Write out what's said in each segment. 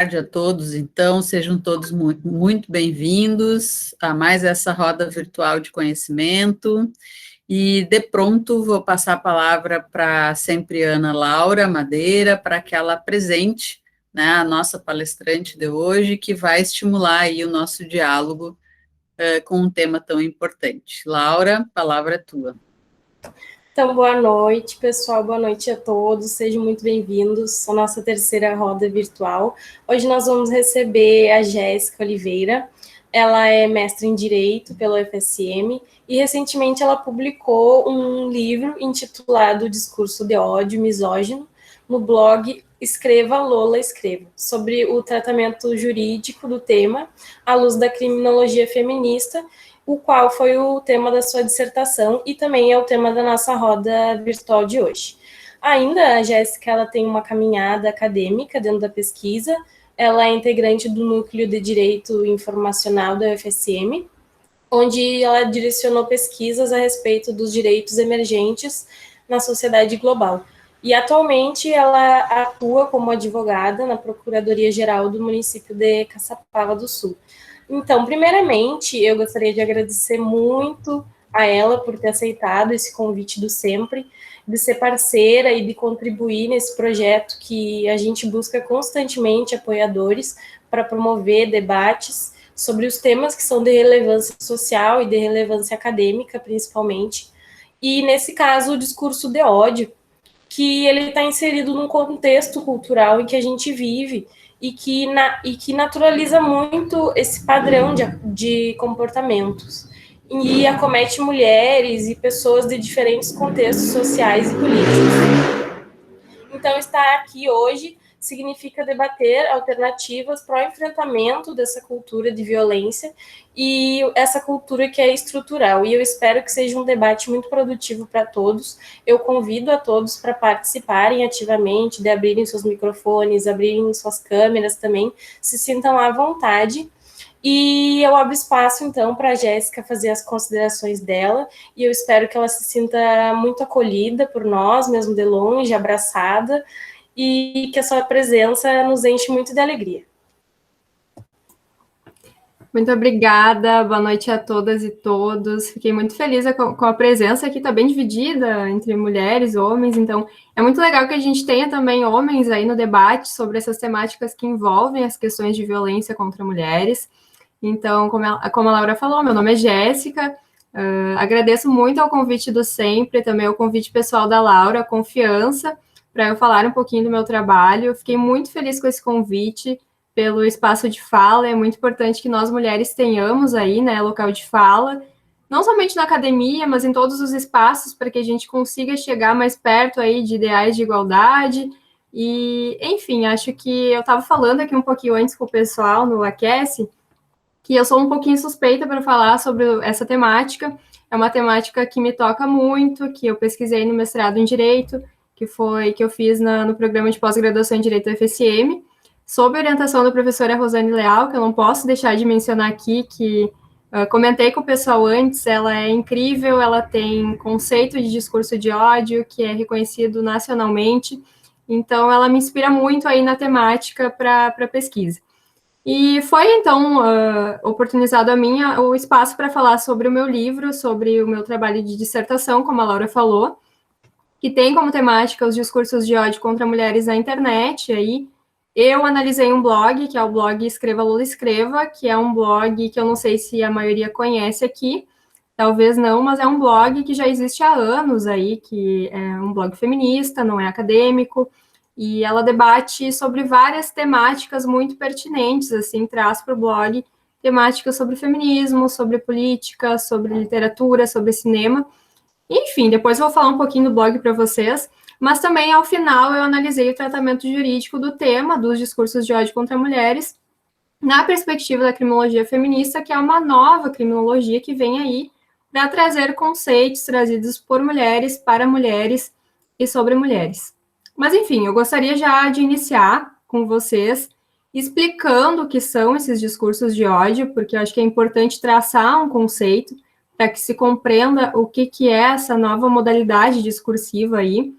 Tarde a todos, então, sejam todos muito, muito bem-vindos a mais essa roda virtual de conhecimento. E, de pronto, vou passar a palavra para a sempre Ana Laura Madeira, para que ela apresente, né, a nossa palestrante de hoje, que vai estimular aí o nosso diálogo com um tema tão importante. Laura, a palavra é tua. Então, boa noite, pessoal, boa noite a todos, sejam muito bem-vindos à nossa terceira roda virtual. Hoje nós vamos receber a Jéssica Oliveira, ela é mestre em Direito pela UFSM e recentemente ela publicou um livro intitulado Discurso de Ódio Misógino no blog Escreva Lola Escreva, sobre o tratamento jurídico do tema à luz da criminologia feminista, o qual foi o tema da sua dissertação e também é o tema da nossa roda virtual de hoje. Ainda, a Jéssica ela tem uma caminhada acadêmica dentro da pesquisa, ela é integrante do Núcleo de Direito Informacional da UFSM, onde ela direcionou pesquisas a respeito dos direitos emergentes na sociedade global. E atualmente ela atua como advogada na Procuradoria-Geral do município de Caçapava do Sul. Então, primeiramente, eu gostaria de agradecer muito a ela por ter aceitado esse convite do Sempre, de ser parceira e de contribuir nesse projeto que a gente busca constantemente apoiadores para promover debates sobre os temas que são de relevância social e de relevância acadêmica, principalmente. E, nesse caso, o discurso de ódio, que ele está inserido num contexto cultural em que a gente vive e que naturaliza muito esse padrão de comportamentos e acomete mulheres e pessoas de diferentes contextos sociais e políticos. Então, estar aqui hoje significa debater alternativas para o enfrentamento dessa cultura de violência e essa cultura que é estrutural. E eu espero que seja um debate muito produtivo para todos. Eu convido a todos para participarem ativamente, de abrirem seus microfones, abrirem suas câmeras também, se sintam à vontade. E eu abro espaço, então, para a Jéssica fazer as considerações dela, e eu espero que ela se sinta muito acolhida por nós, mesmo de longe, abraçada, e que a sua presença nos enche muito de alegria. Muito obrigada, boa noite a todas e todos. Fiquei muito feliz com a presença aqui, está bem dividida entre mulheres e homens, então é muito legal que a gente tenha também homens aí no debate sobre essas temáticas que envolvem as questões de violência contra mulheres. Então, como a Laura falou, meu nome é Jéssica, agradeço muito ao convite do Sempre, também ao convite pessoal da Laura, a confiança para eu falar um pouquinho do meu trabalho. Fiquei muito feliz com esse convite, pelo espaço de fala, é muito importante que nós mulheres tenhamos aí, né, local de fala, não somente na academia, mas em todos os espaços, para que a gente consiga chegar mais perto aí de ideais de igualdade. E, enfim, acho que eu estava falando aqui um pouquinho antes com o pessoal no Aquece, que eu sou um pouquinho suspeita para falar sobre essa temática. É uma temática que me toca muito, que eu pesquisei no mestrado em Direito, que eu fiz no programa de pós-graduação em Direito da UFSM, sob orientação da professora Rosane Leal, que eu não posso deixar de mencionar aqui, que comentei com o pessoal antes, ela é incrível, ela tem conceito de discurso de ódio, que é reconhecido nacionalmente, então ela me inspira muito aí na temática para pesquisa. E foi, então, oportunizado a mim o espaço para falar sobre o meu livro, sobre o meu trabalho de dissertação, como a Laura falou, que tem como temática os discursos de ódio contra mulheres na internet. Aí eu analisei um blog, que é o blog Escreva Lola Escreva, que é um blog que eu não sei se a maioria conhece aqui, talvez não, mas é um blog que já existe há anos aí, que é um blog feminista, não é acadêmico, e ela debate sobre várias temáticas muito pertinentes, assim, traz para o blog temáticas sobre feminismo, sobre política, sobre literatura, sobre cinema. Enfim, depois eu vou falar um pouquinho do blog para vocês, mas também, ao final, eu analisei o tratamento jurídico do tema dos discursos de ódio contra mulheres na perspectiva da criminologia feminista, que é uma nova criminologia que vem aí para trazer conceitos trazidos por mulheres, para mulheres e sobre mulheres. Mas, enfim, eu gostaria já de iniciar com vocês explicando o que são esses discursos de ódio, porque eu acho que é importante traçar um conceito para que se compreenda o que é essa nova modalidade discursiva aí.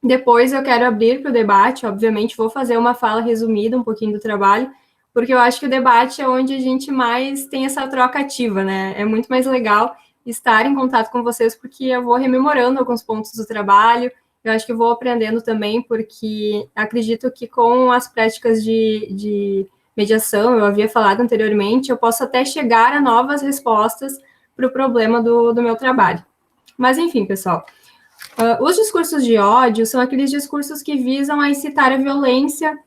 Depois eu quero abrir para o debate, obviamente vou fazer uma fala resumida, um pouquinho do trabalho, porque eu acho que o debate é onde a gente mais tem essa troca ativa, né? É muito mais legal estar em contato com vocês, porque eu vou rememorando alguns pontos do trabalho, eu acho que eu vou aprendendo também, porque acredito que com as práticas de mediação, eu havia falado anteriormente, eu posso até chegar a novas respostas para o problema do meu trabalho. Mas, enfim, pessoal, os discursos de ódio são aqueles discursos que visam a incitar a violência,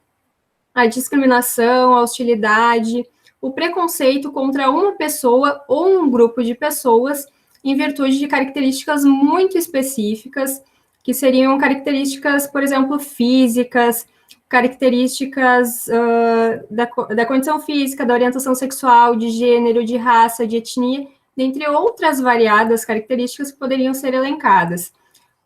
a discriminação, a hostilidade, o preconceito contra uma pessoa ou um grupo de pessoas em virtude de características muito específicas, que seriam características, por exemplo, físicas, características da condição física, da orientação sexual, de gênero, de raça, de etnia, dentre outras variadas características que poderiam ser elencadas.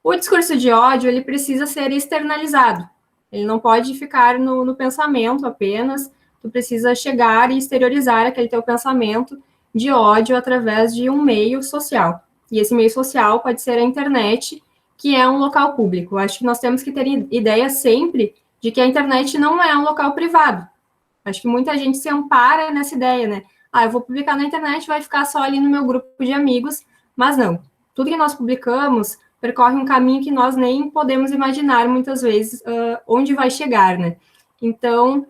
O discurso de ódio, ele precisa ser externalizado. Ele não pode ficar no pensamento apenas, tu precisa chegar e exteriorizar aquele teu pensamento de ódio através de um meio social. E esse meio social pode ser a internet, que é um local público. Eu acho que nós temos que ter ideia sempre de que a internet não é um local privado. Acho que muita gente se ampara nessa ideia, né? Ah, eu vou publicar na internet, vai ficar só ali no meu grupo de amigos, mas não. Tudo que nós publicamos percorre um caminho que nós nem podemos imaginar, muitas vezes, onde vai chegar, né? Então,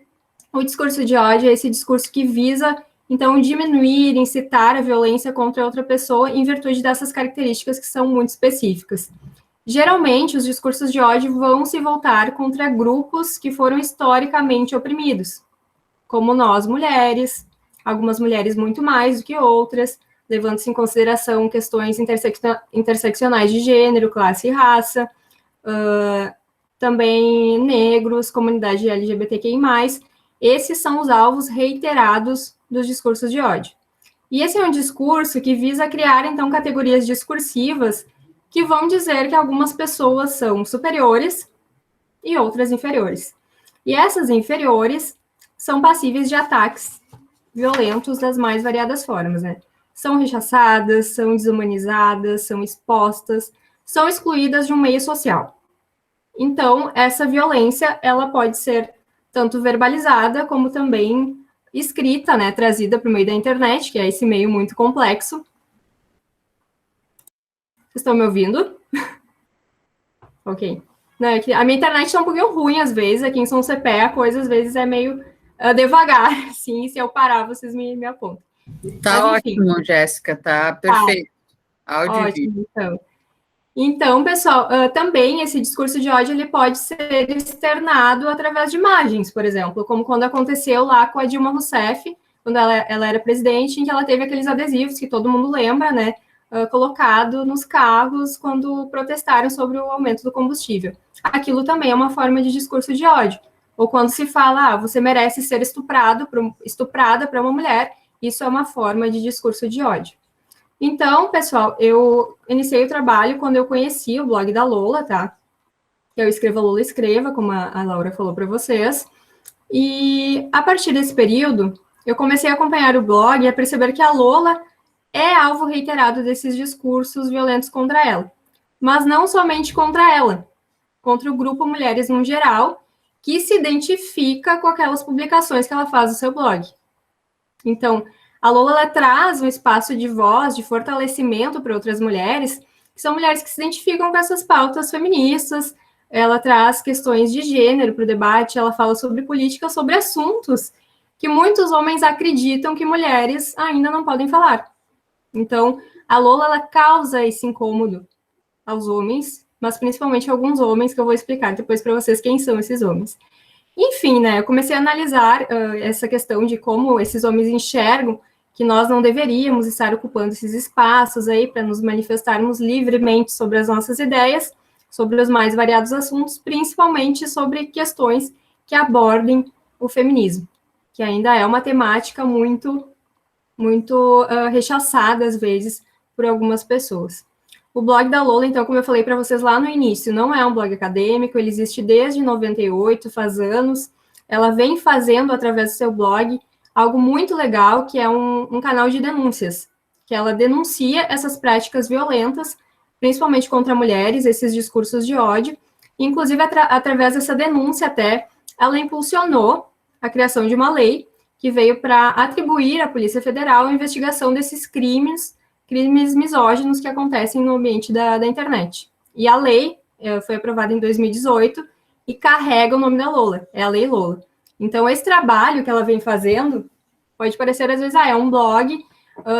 o discurso de ódio é esse discurso que visa, então, diminuir, incitar a violência contra outra pessoa em virtude dessas características que são muito específicas. Geralmente, os discursos de ódio vão se voltar contra grupos que foram historicamente oprimidos, como nós, mulheres, algumas mulheres muito mais do que outras, levando-se em consideração questões interseccionais de gênero, classe e raça, também negros, comunidade LGBTQI+. Esses são os alvos reiterados dos discursos de ódio. E esse é um discurso que visa criar, então, categorias discursivas que vão dizer que algumas pessoas são superiores e outras inferiores. E essas inferiores são passíveis de ataques violentos das mais variadas formas, né? São rechaçadas, são desumanizadas, são expostas, são excluídas de um meio social. Então, essa violência, ela pode ser tanto verbalizada, como também escrita, né, trazida para o meio da internet, que é esse meio muito complexo. Vocês estão me ouvindo? Ok. Não, é que a minha internet está um pouquinho ruim, às vezes, aqui em São Cepé, a coisa, às vezes, é meio devagar, sim, se eu parar, vocês me apontam. Tá ótimo, Jéssica, tá perfeito. Áudio e vídeo. Então, pessoal, também esse discurso de ódio ele pode ser externado através de imagens, por exemplo, como quando aconteceu lá com a Dilma Rousseff, quando ela era presidente, em que ela teve aqueles adesivos que todo mundo lembra, né, colocado nos carros quando protestaram sobre o aumento do combustível. Aquilo também é uma forma de discurso de ódio. Ou quando se fala, você merece ser estuprada para uma mulher, isso é uma forma de discurso de ódio. Então, pessoal, eu iniciei o trabalho quando eu conheci o blog da Lola, tá? Eu escrevo a Lola Escreva, como a Laura falou para vocês. E a partir desse período, eu comecei a acompanhar o blog e a perceber que a Lola é alvo reiterado desses discursos violentos contra ela. Mas não somente contra ela, contra o grupo Mulheres no geral, que se identifica com aquelas publicações que ela faz no seu blog. Então, a Lola ela traz um espaço de voz, de fortalecimento para outras mulheres, que são mulheres que se identificam com essas pautas feministas. Ela traz questões de gênero para o debate, ela fala sobre política, sobre assuntos que muitos homens acreditam que mulheres ainda não podem falar. Então, a Lola ela causa esse incômodo aos homens, mas principalmente a alguns homens, que eu vou explicar depois para vocês quem são esses homens. Enfim, né, eu comecei a analisar essa questão de como esses homens enxergam que nós não deveríamos estar ocupando esses espaços aí para nos manifestarmos livremente sobre as nossas ideias, sobre os mais variados assuntos, principalmente sobre questões que abordem o feminismo, que ainda é uma temática muito rechaçada, às vezes, por algumas pessoas. O blog da Lola, então, como eu falei para vocês lá no início, não é um blog acadêmico, ele existe desde 98, faz anos. Ela vem fazendo, através do seu blog, algo muito legal, que é um canal de denúncias, que ela denuncia essas práticas violentas, principalmente contra mulheres, esses discursos de ódio, Inclusive, através dessa denúncia até, ela impulsionou a criação de uma lei que veio para atribuir à Polícia Federal a investigação desses crimes misóginos que acontecem no ambiente da internet. E a lei foi aprovada em 2018 e carrega o nome da Lola, é a Lei Lola. Então, esse trabalho que ela vem fazendo pode parecer, às vezes, é um blog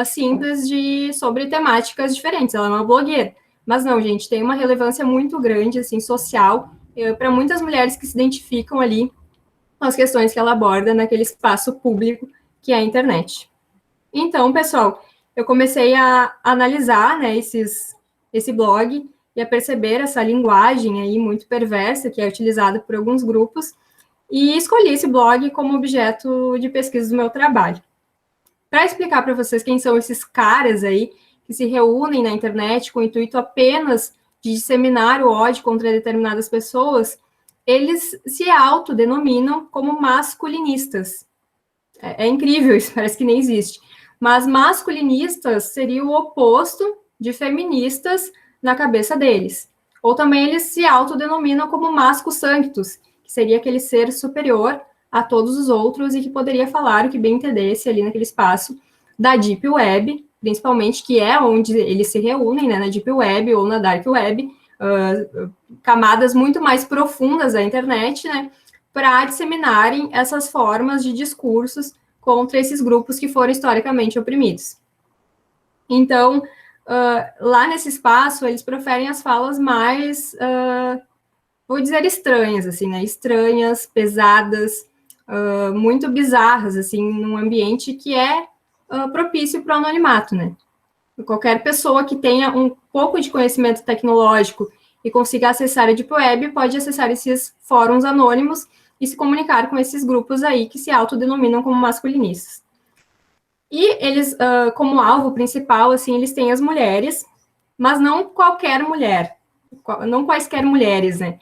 simples sobre temáticas diferentes, ela é uma blogueira. Mas não, gente, tem uma relevância muito grande, assim, social, para muitas mulheres que se identificam ali com as questões que ela aborda naquele espaço público que é a internet. Então, pessoal, eu comecei a analisar, né, esse blog e a perceber essa linguagem aí muito perversa que é utilizada por alguns grupos e escolhi esse blog como objeto de pesquisa do meu trabalho. Para explicar para vocês quem são esses caras aí que se reúnem na internet com o intuito apenas de disseminar o ódio contra determinadas pessoas, eles se autodenominam como masculinistas. É incrível isso, parece que nem existe. Mas masculinistas seria o oposto de feministas na cabeça deles. Ou também eles se autodenominam como mascus sanctus, que seria aquele ser superior a todos os outros e que poderia falar o que bem entendesse ali naquele espaço da Deep Web, principalmente, que é onde eles se reúnem, né, na Deep Web ou na Dark Web, camadas muito mais profundas da internet, né, para disseminarem essas formas de discursos contra esses grupos que foram historicamente oprimidos. Então, lá nesse espaço, eles proferem as falas mais, vou dizer, estranhas, assim, né, estranhas, pesadas, muito bizarras, assim, num ambiente que é propício para o anonimato, né. Qualquer pessoa que tenha um pouco de conhecimento tecnológico e consiga acessar a Deep Web pode acessar esses fóruns anônimos e se comunicar com esses grupos aí que se autodenominam como masculinistas. E eles, como alvo principal, assim, eles têm as mulheres, mas não qualquer mulher, não quaisquer mulheres, né?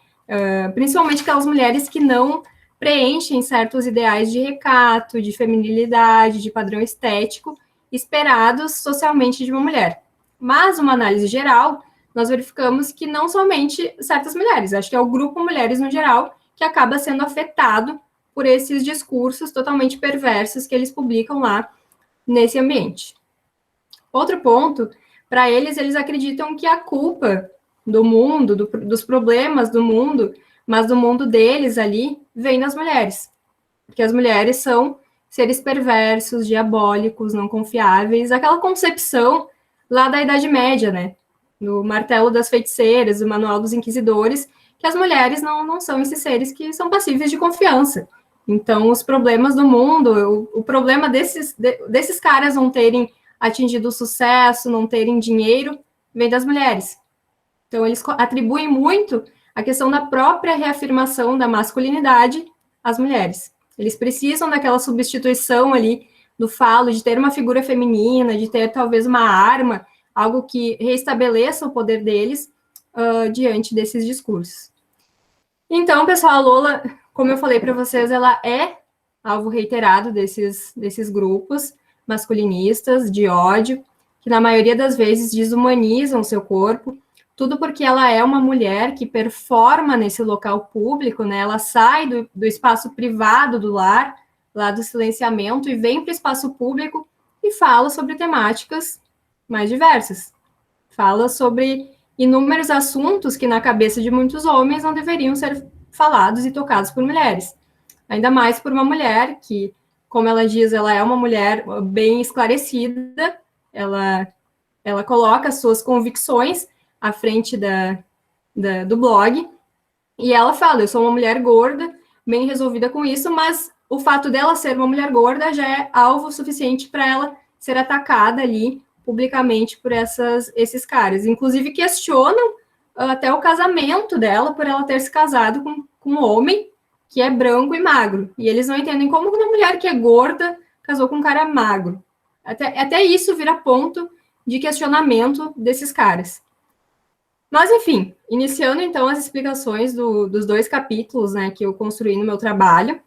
Principalmente aquelas mulheres que não preenchem certos ideais de recato, de feminilidade, de padrão estético, esperados socialmente de uma mulher. Mas, uma análise geral, nós verificamos que não somente certas mulheres, acho que é o grupo mulheres no geral, que acaba sendo afetado por esses discursos totalmente perversos que eles publicam lá nesse ambiente. Outro ponto, para eles acreditam que a culpa do mundo, dos problemas do mundo, mas do mundo deles ali, vem das mulheres. Porque as mulheres são seres perversos, diabólicos, não confiáveis, aquela concepção lá da Idade Média, né? No Martelo das Feiticeiras, o Manual dos Inquisidores, que as mulheres não são esses seres que são passíveis de confiança. Então, os problemas do mundo, o problema desses caras não terem atingido o sucesso, não terem dinheiro, vem das mulheres. Então, eles atribuem muito a questão da própria reafirmação da masculinidade às mulheres. Eles precisam daquela substituição ali do falo, de ter uma figura feminina, de ter talvez uma arma, algo que restabeleça o poder deles diante desses discursos. Então, pessoal, a Lola, como eu falei para vocês, ela é alvo reiterado desses grupos masculinistas de ódio, que na maioria das vezes desumanizam seu corpo, tudo porque ela é uma mulher que performa nesse local público, né? Ela sai do espaço privado do lar, lá do silenciamento, e vem para o espaço público e fala sobre temáticas mais diversas. Fala sobre inúmeros assuntos que na cabeça de muitos homens não deveriam ser falados e tocados por mulheres. Ainda mais por uma mulher que, como ela diz, ela é uma mulher bem esclarecida, ela coloca as suas convicções à frente do blog, e ela fala, eu sou uma mulher gorda, bem resolvida com isso, mas o fato dela ser uma mulher gorda já é alvo suficiente para ela ser atacada ali publicamente por esses caras. Inclusive questionam até o casamento dela por ela ter se casado com um homem que é branco e magro. E eles não entendem como uma mulher que é gorda casou com um cara magro. Até isso vira ponto de questionamento desses caras. Mas, enfim, iniciando então as explicações dos 2 capítulos, né, que eu construí no meu trabalho,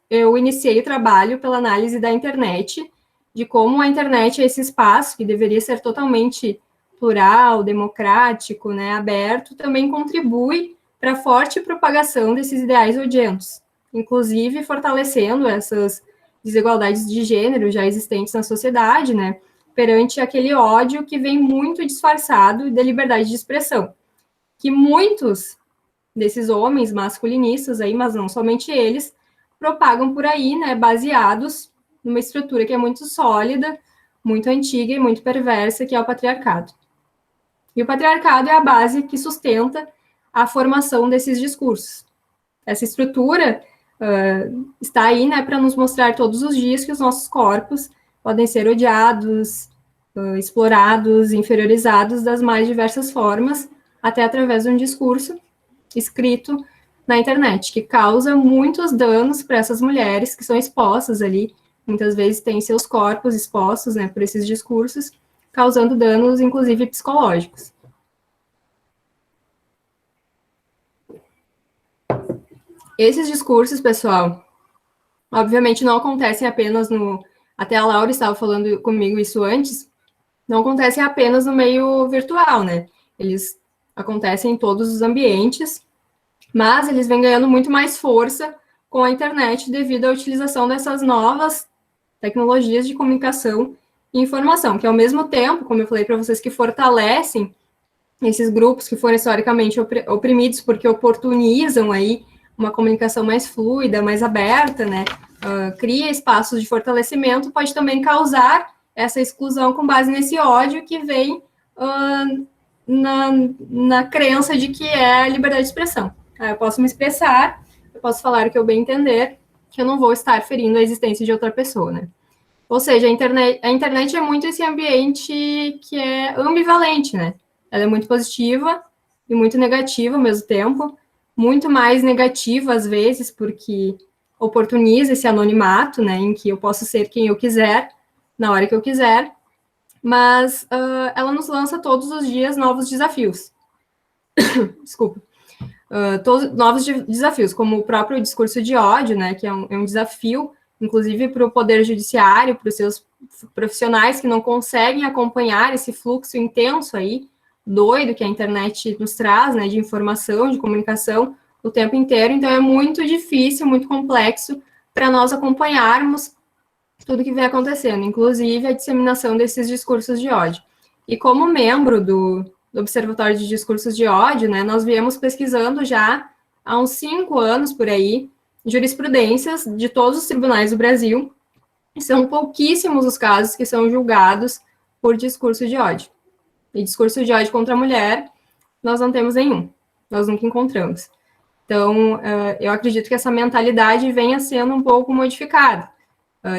eu iniciei o trabalho pela análise da internet, de como a internet é esse espaço que deveria ser totalmente plural, democrático, né, aberto, também contribui para a forte propagação desses ideais odientos, inclusive fortalecendo essas desigualdades de gênero já existentes na sociedade, né, perante aquele ódio que vem muito disfarçado da liberdade de expressão, que muitos desses homens masculinistas aí, mas não somente eles, propagam por aí, né, baseados numa estrutura que é muito sólida, muito antiga e muito perversa, que é o patriarcado. E o patriarcado é a base que sustenta a formação desses discursos. Essa estrutura está aí, né, para nos mostrar todos os dias que os nossos corpos podem ser odiados, explorados, inferiorizados das mais diversas formas, até através de um discurso escrito na internet, que causa muitos danos para essas mulheres que são expostas ali, muitas vezes têm seus corpos expostos, né, por esses discursos, causando danos, inclusive, psicológicos. Esses discursos, pessoal, obviamente não acontecem apenas no... Até a Laura estava falando comigo isso antes, não acontecem apenas no meio virtual, né? Eles acontecem em todos os ambientes, mas eles vêm ganhando muito mais força com a internet devido à utilização dessas novas tecnologias de comunicação e informação, que ao mesmo tempo, como eu falei para vocês, que fortalecem esses grupos que foram historicamente oprimidos porque oportunizam aí uma comunicação mais fluida, mais aberta, né? Cria espaços de fortalecimento, pode também causar essa exclusão com base nesse ódio que vem na crença de que é a liberdade de expressão. Eu posso me expressar, eu posso falar o que eu bem entender, que eu não vou estar ferindo a existência de outra pessoa, né? Ou seja, a internet é muito esse ambiente que é ambivalente, né? Ela é muito positiva e muito negativa ao mesmo tempo, muito mais negativa às vezes, porque oportuniza esse anonimato, né, em que eu posso ser quem eu quiser, na hora que eu quiser, mas ela nos lança todos os dias novos desafios. Desculpa. Novos desafios, como o próprio discurso de ódio, né, que é um desafio, inclusive para o Poder Judiciário, para os seus profissionais que não conseguem acompanhar esse fluxo intenso aí, doido que a internet nos traz, né, de informação, de comunicação, o tempo inteiro. Então, é muito difícil, muito complexo para nós acompanharmos tudo que vem acontecendo, inclusive a disseminação desses discursos de ódio. E como membro do Observatório de Discursos de Ódio, né, nós viemos pesquisando já há uns 5 anos, por aí, jurisprudências de todos os tribunais do Brasil, e são pouquíssimos os casos que são julgados por discurso de ódio. E discurso de ódio contra a mulher, nós não temos nenhum, nós nunca encontramos. Então, eu acredito que essa mentalidade venha sendo um pouco modificada.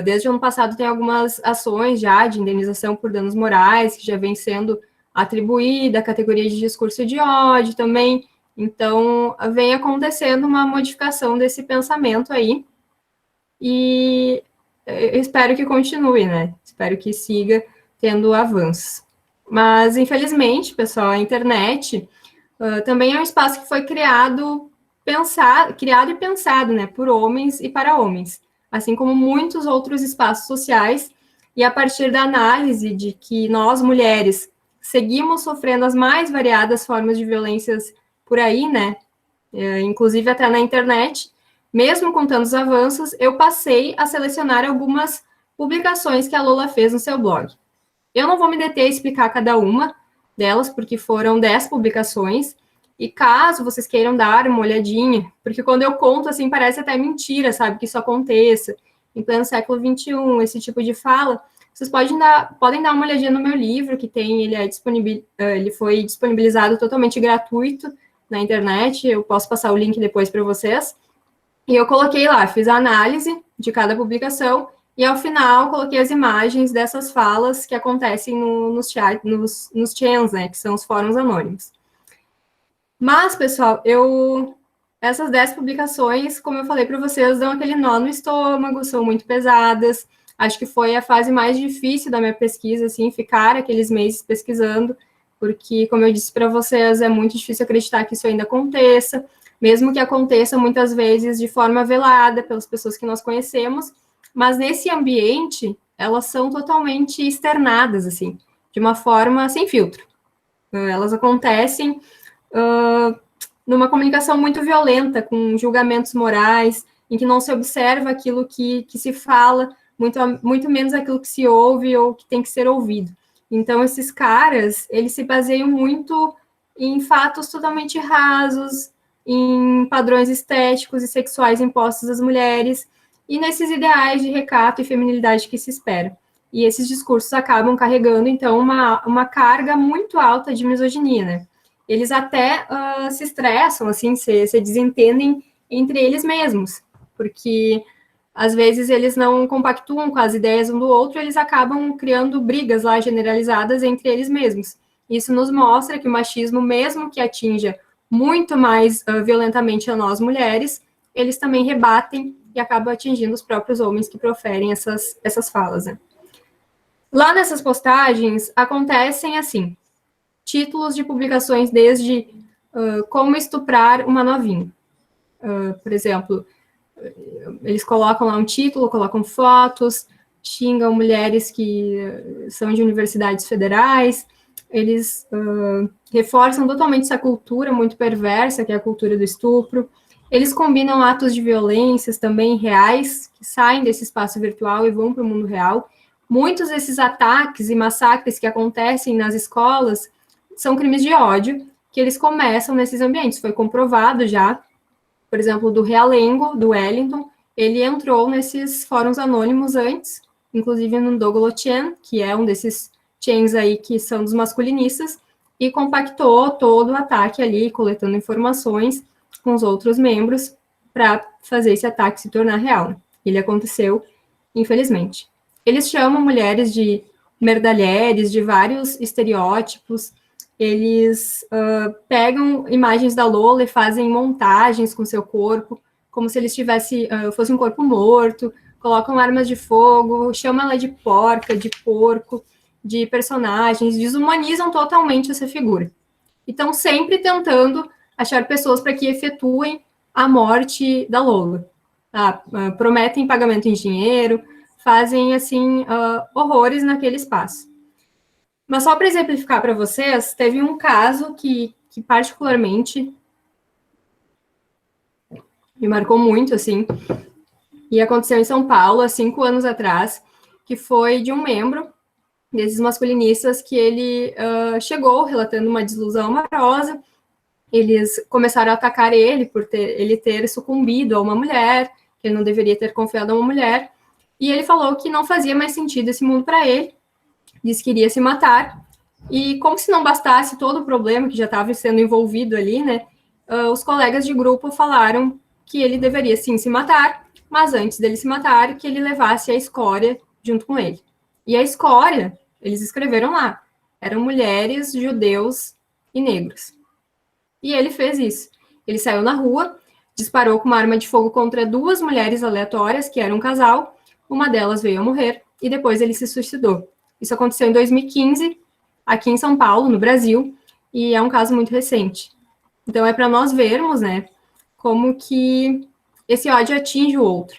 Desde o ano passado tem algumas ações já de indenização por danos morais, que já vem sendo atribuída à categoria de discurso de ódio também. Então, vem acontecendo uma modificação desse pensamento aí, e eu espero que continue, né? Espero que siga tendo avanços. Mas, infelizmente, pessoal, a internet também é um espaço que foi criado e pensado, né, por homens e para homens, assim como muitos outros espaços sociais, e a partir da análise de que nós, mulheres, seguimos sofrendo as mais variadas formas de violências por aí, né, inclusive até na internet, mesmo com tantos avanços, eu passei a selecionar algumas publicações que a Lola fez no seu blog. Eu não vou me deter a explicar cada uma delas, porque foram 10 publicações, e caso vocês queiram dar uma olhadinha, porque quando eu conto, assim, parece até mentira, sabe, que isso aconteça, em pleno século XXI, esse tipo de fala, vocês podem dar uma olhadinha no meu livro, que tem, ele foi disponibilizado totalmente gratuito na internet, eu posso passar o link depois para vocês, e eu coloquei lá, fiz a análise de cada publicação, e ao final coloquei as imagens dessas falas que acontecem nos chats, né, que são os fóruns anônimos. Mas, pessoal, essas 10 publicações, como eu falei para vocês, dão aquele nó no estômago, são muito pesadas. Acho que foi a fase mais difícil da minha pesquisa, assim, ficar aqueles meses pesquisando, porque, como eu disse para vocês, é muito difícil acreditar que isso ainda aconteça, mesmo que aconteça muitas vezes de forma velada pelas pessoas que nós conhecemos, mas nesse ambiente, elas são totalmente externadas, assim, de uma forma sem filtro. Elas acontecem numa comunicação muito violenta, com julgamentos morais, em que não se observa aquilo que se fala, muito menos aquilo que se ouve ou que tem que ser ouvido. Então, esses caras, eles se baseiam muito em fatos totalmente rasos, em padrões estéticos e sexuais impostos às mulheres, e nesses ideais de recato e feminilidade que se espera. E esses discursos acabam carregando, então, uma carga muito alta de misoginia, né? Eles até se estressam, assim, se desentendem entre eles mesmos, porque às vezes eles não compactuam com as ideias um do outro, eles acabam criando brigas lá generalizadas entre eles mesmos. Isso nos mostra que o machismo, mesmo que atinja muito mais violentamente a nós mulheres, eles também rebatem e acabam atingindo os próprios homens que proferem essas falas, né? Lá nessas postagens acontecem assim, títulos de publicações desde como estuprar uma novinha. Por exemplo, eles colocam lá um título, colocam fotos, xingam mulheres que são de universidades federais, eles reforçam totalmente essa cultura muito perversa, que é a cultura do estupro. Eles combinam atos de violências também reais, que saem desse espaço virtual e vão para o mundo real. Muitos desses ataques e massacres que acontecem nas escolas são crimes de ódio, que eles começam nesses ambientes. Foi comprovado já, por exemplo, do Realengo, do Wellington, ele entrou nesses fóruns anônimos antes, inclusive no Dogolotian, que é um desses chains aí que são dos masculinistas, e compactou todo o ataque ali, coletando informações com os outros membros para fazer esse ataque se tornar real. Ele aconteceu, infelizmente. Eles chamam mulheres de merdalheres, de vários estereótipos. Eles pegam imagens da Lola e fazem montagens com seu corpo, como se eles fosse um corpo morto, colocam armas de fogo, chamam ela de porca, de porco, de personagens, desumanizam totalmente essa figura. E estão sempre tentando achar pessoas para que efetuem a morte da Lola. Prometem pagamento em dinheiro, fazem, assim, horrores naquele espaço. Mas só para exemplificar para vocês, teve um caso que particularmente me marcou muito, assim, e aconteceu em São Paulo, há 5 anos atrás, que foi de um membro desses masculinistas que ele chegou relatando uma desilusão amorosa. Eles começaram a atacar ele por ele ter sucumbido a uma mulher, que ele não deveria ter confiado a uma mulher, e ele falou que não fazia mais sentido esse mundo para ele, disse que iria se matar, e como se não bastasse todo o problema que já estava sendo envolvido ali, né, os colegas de grupo falaram que ele deveria sim se matar, mas antes dele se matar, que ele levasse a escória junto com ele. E a escória, eles escreveram lá, eram mulheres, judeus e negros. E ele fez isso. Ele saiu na rua, disparou com uma arma de fogo contra 2 mulheres aleatórias, que eram um casal, uma delas veio a morrer, e depois ele se suicidou. Isso aconteceu em 2015, aqui em São Paulo, no Brasil, e é um caso muito recente. Então, é para nós vermos, né, como que esse ódio atinge o outro.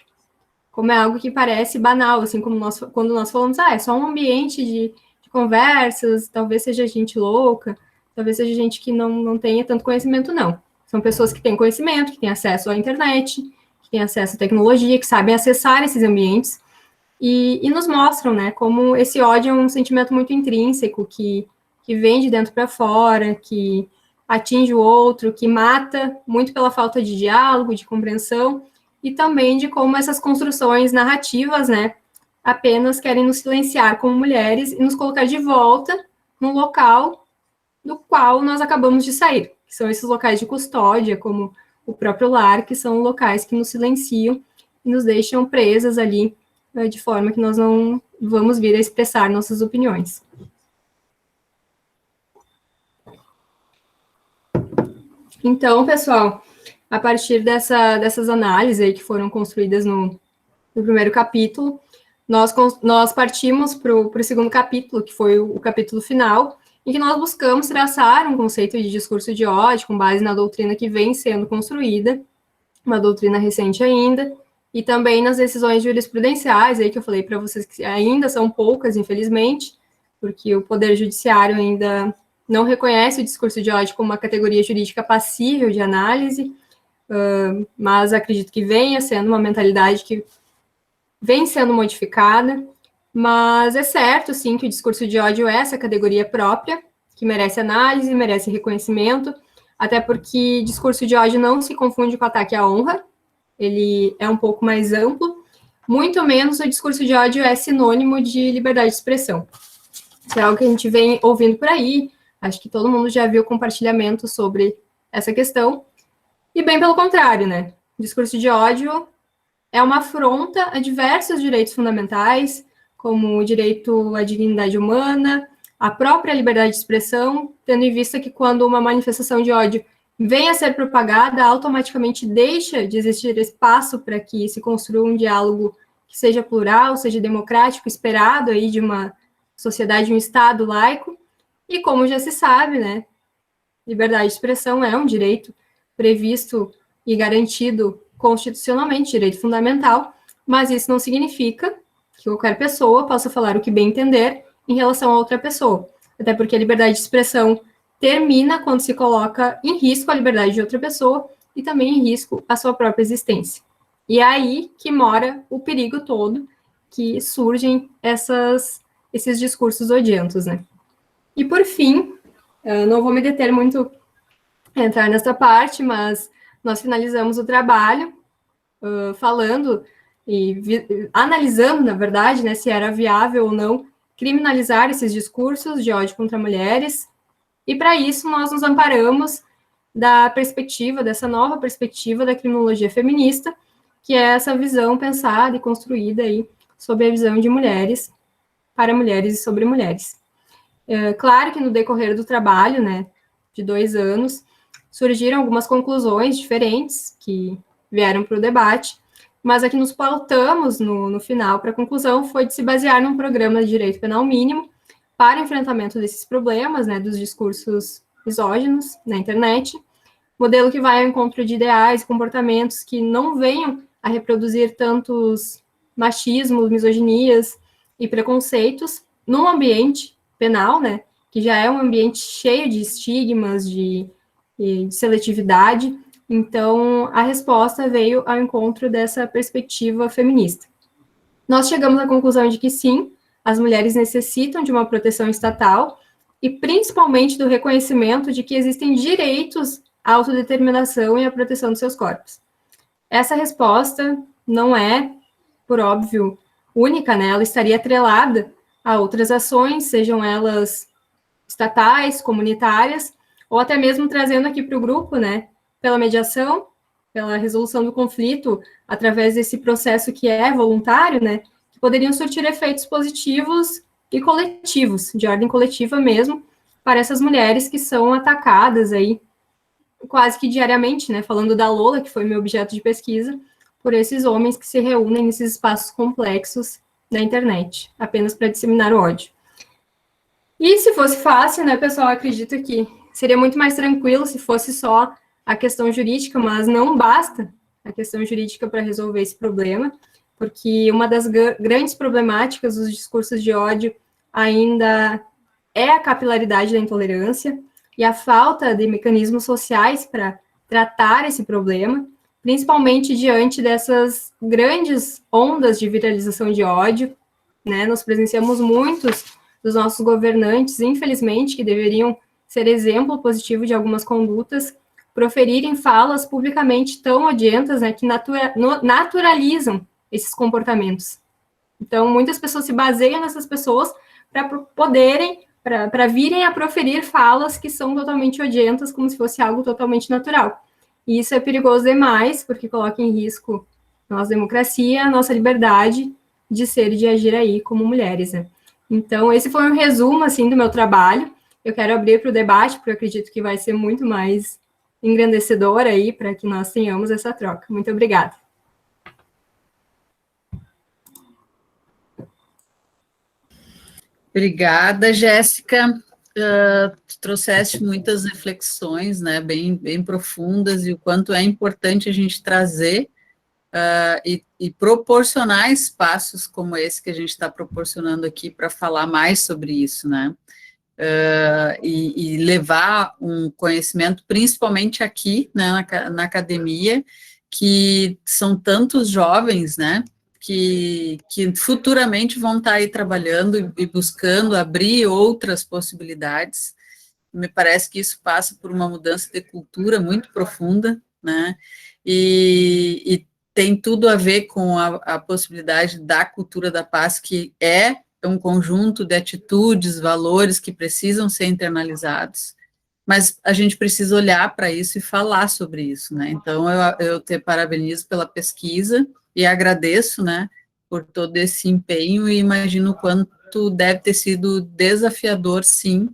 Como é algo que parece banal, assim, como quando nós falamos, é só um ambiente de conversas, talvez seja gente louca, talvez seja gente que não tenha tanto conhecimento, não. São pessoas que têm conhecimento, que têm acesso à internet, que têm acesso à tecnologia, que sabem acessar esses ambientes, e nos mostram, né, como esse ódio é um sentimento muito intrínseco, que vem de dentro para fora, que atinge o outro, que mata muito pela falta de diálogo, de compreensão, e também de como essas construções narrativas, né, apenas querem nos silenciar como mulheres e nos colocar de volta num local do qual nós acabamos de sair, que são esses locais de custódia, como o próprio lar, que são locais que nos silenciam e nos deixam presas ali, de forma que nós não vamos vir a expressar nossas opiniões. Então, pessoal, a partir dessas análises aí que foram construídas no primeiro capítulo, nós partimos para o segundo capítulo, que foi o capítulo final, em que nós buscamos traçar um conceito de discurso de ódio com base na doutrina que vem sendo construída, uma doutrina recente ainda, e também nas decisões jurisprudenciais, aí que eu falei para vocês que ainda são poucas, infelizmente, porque o Poder Judiciário ainda não reconhece o discurso de ódio como uma categoria jurídica passível de análise, mas acredito que venha sendo uma mentalidade que vem sendo modificada, mas é certo, sim, que o discurso de ódio é essa categoria própria, que merece análise, merece reconhecimento, até porque discurso de ódio não se confunde com ataque à honra, ele é um pouco mais amplo, muito menos o discurso de ódio é sinônimo de liberdade de expressão. Isso é algo que a gente vem ouvindo por aí, acho que todo mundo já viu compartilhamento sobre essa questão, e bem pelo contrário, né? O discurso de ódio é uma afronta a diversos direitos fundamentais, como o direito à dignidade humana, a própria liberdade de expressão, tendo em vista que quando uma manifestação de ódio vem a ser propagada, automaticamente deixa de existir espaço para que se construa um diálogo que seja plural, seja democrático, esperado aí de uma sociedade, um Estado laico, e como já se sabe, né, liberdade de expressão é um direito previsto e garantido constitucionalmente, direito fundamental, mas isso não significa que qualquer pessoa possa falar o que bem entender em relação a outra pessoa, até porque a liberdade de expressão termina quando se coloca em risco a liberdade de outra pessoa e também em risco a sua própria existência. E é aí que mora o perigo todo, que surgem esses discursos odientos, né? E por fim, eu não vou me deter muito a entrar nessa parte, mas nós finalizamos o trabalho falando e analisando, na verdade, né, se era viável ou não criminalizar esses discursos de ódio contra mulheres, e para isso nós nos amparamos da perspectiva, dessa nova perspectiva da criminologia feminista, que é essa visão pensada e construída aí sobre a visão de mulheres, para mulheres e sobre mulheres. Claro que no decorrer do trabalho, né, de 2 anos, surgiram algumas conclusões diferentes que vieram para o debate, mas a que nos pautamos no final para a conclusão foi de se basear num programa de direito penal mínimo para enfrentamento desses problemas, né, dos discursos misóginos na internet, modelo que vai ao encontro de ideais e comportamentos que não venham a reproduzir tantos machismos, misoginias e preconceitos num ambiente penal, né, que já é um ambiente cheio de estigmas, de seletividade. Então, a resposta veio ao encontro dessa perspectiva feminista. Nós chegamos à conclusão de que sim, as mulheres necessitam de uma proteção estatal e principalmente do reconhecimento de que existem direitos à autodeterminação e à proteção dos seus corpos. Essa resposta não é, por óbvio, única, né? Ela estaria atrelada a outras ações, sejam elas estatais, comunitárias, ou até mesmo trazendo aqui para o grupo, né, pela mediação, pela resolução do conflito, através desse processo que é voluntário, né, que poderiam surtir efeitos positivos e coletivos, de ordem coletiva mesmo, para essas mulheres que são atacadas aí quase que diariamente, né, falando da Lola, que foi meu objeto de pesquisa, por esses homens que se reúnem nesses espaços complexos da internet, apenas para disseminar o ódio. E se fosse fácil, né, pessoal, acredito que seria muito mais tranquilo se fosse só a questão jurídica, mas não basta a questão jurídica para resolver esse problema, porque uma das grandes problemáticas dos discursos de ódio ainda é a capilaridade da intolerância e a falta de mecanismos sociais para tratar esse problema, principalmente diante dessas grandes ondas de viralização de ódio, né? Nós presenciamos muitos dos nossos governantes, infelizmente, que deveriam ser exemplo positivo de algumas condutas, proferirem falas publicamente tão odientas, né, que naturalizam esses comportamentos. Então, muitas pessoas se baseiam nessas pessoas para virem a proferir falas que são totalmente odientas, como se fosse algo totalmente natural. E isso é perigoso demais, porque coloca em risco a nossa democracia, a nossa liberdade de ser e de agir aí como mulheres, né? Então, esse foi um resumo, assim, do meu trabalho. Eu quero abrir para o debate, porque eu acredito que vai ser muito mais engrandecedor aí, para que nós tenhamos essa troca. Muito obrigada. Obrigada, Jéssica. Tu trouxeste muitas reflexões, né, bem profundas, e o quanto é importante a gente trazer e proporcionar espaços como esse que a gente está proporcionando aqui para falar mais sobre isso, né? e levar um conhecimento, principalmente aqui, né, na academia, que são tantos jovens, né, que futuramente vão estar aí trabalhando e buscando abrir outras possibilidades. Me parece que isso passa por uma mudança de cultura muito profunda, né, e tem tudo a ver com a possibilidade da cultura da paz, que é um conjunto de atitudes, valores que precisam ser internalizados, mas a gente precisa olhar para isso e falar sobre isso, né? Então, eu te parabenizo pela pesquisa e agradeço, né, por todo esse empenho e imagino o quanto deve ter sido desafiador, sim,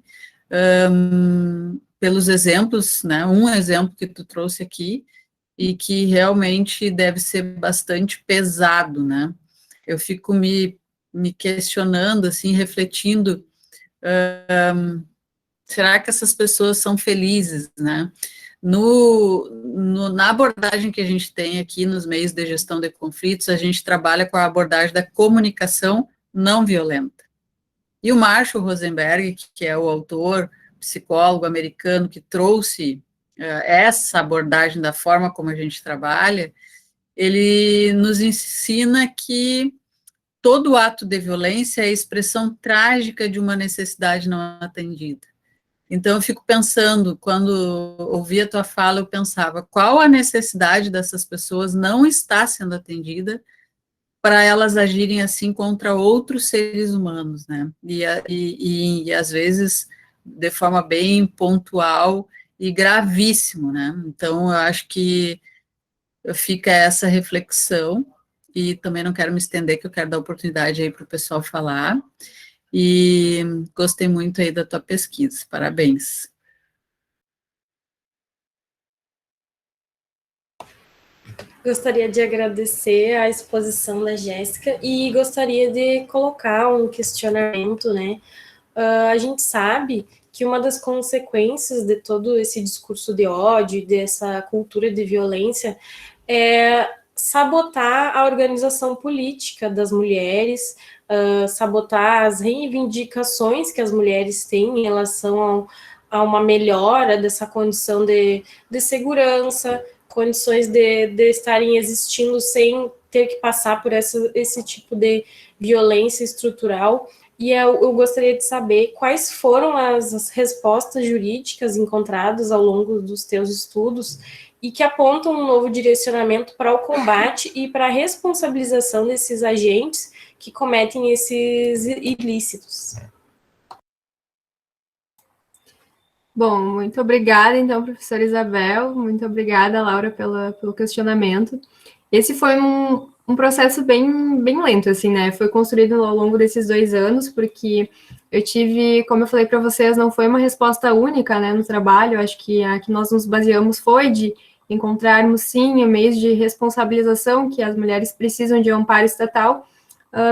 pelos exemplos, né, um exemplo que tu trouxe aqui, e que realmente deve ser bastante pesado, né? Eu fico me questionando, assim, refletindo, será que essas pessoas são felizes, né? Na abordagem que a gente tem aqui nos meios de gestão de conflitos, a gente trabalha com a abordagem da comunicação não violenta. E o Marshall Rosenberg, que é o autor, psicólogo americano, que trouxe essa abordagem da forma como a gente trabalha, ele nos ensina que todo ato de violência é a expressão trágica de uma necessidade não atendida. Então, eu fico pensando, quando ouvi a tua fala, eu pensava, qual a necessidade dessas pessoas não está sendo atendida para elas agirem assim contra outros seres humanos, né? E às vezes, de forma bem pontual e gravíssimo, né? Então, eu acho que fica essa reflexão, e também não quero me estender, que eu quero dar oportunidade aí para o pessoal falar, e gostei muito aí da tua pesquisa, parabéns. Gostaria de agradecer a exposição da Jéssica e gostaria de colocar um questionamento, né? A gente sabe que uma das consequências de todo esse discurso de ódio, dessa cultura de violência, é sabotar a organização política das mulheres, sabotar as reivindicações que as mulheres têm em relação a uma melhora dessa condição de segurança, condições de estarem existindo sem ter que passar por esse tipo de violência estrutural. E eu gostaria de saber quais foram as respostas jurídicas encontradas ao longo dos teus estudos e que apontam um novo direcionamento para o combate e para a responsabilização desses agentes que cometem esses ilícitos. Bom, muito obrigada, então, professora Isabel, muito obrigada, Laura, pelo questionamento. Esse foi um processo bem lento, assim, né? Foi construído ao longo desses 2 anos, porque eu tive, como eu falei para vocês, não foi uma resposta única, né, no trabalho. Acho que a que nós nos baseamos foi de encontrarmos, sim, meios de responsabilização que as mulheres precisam de amparo estatal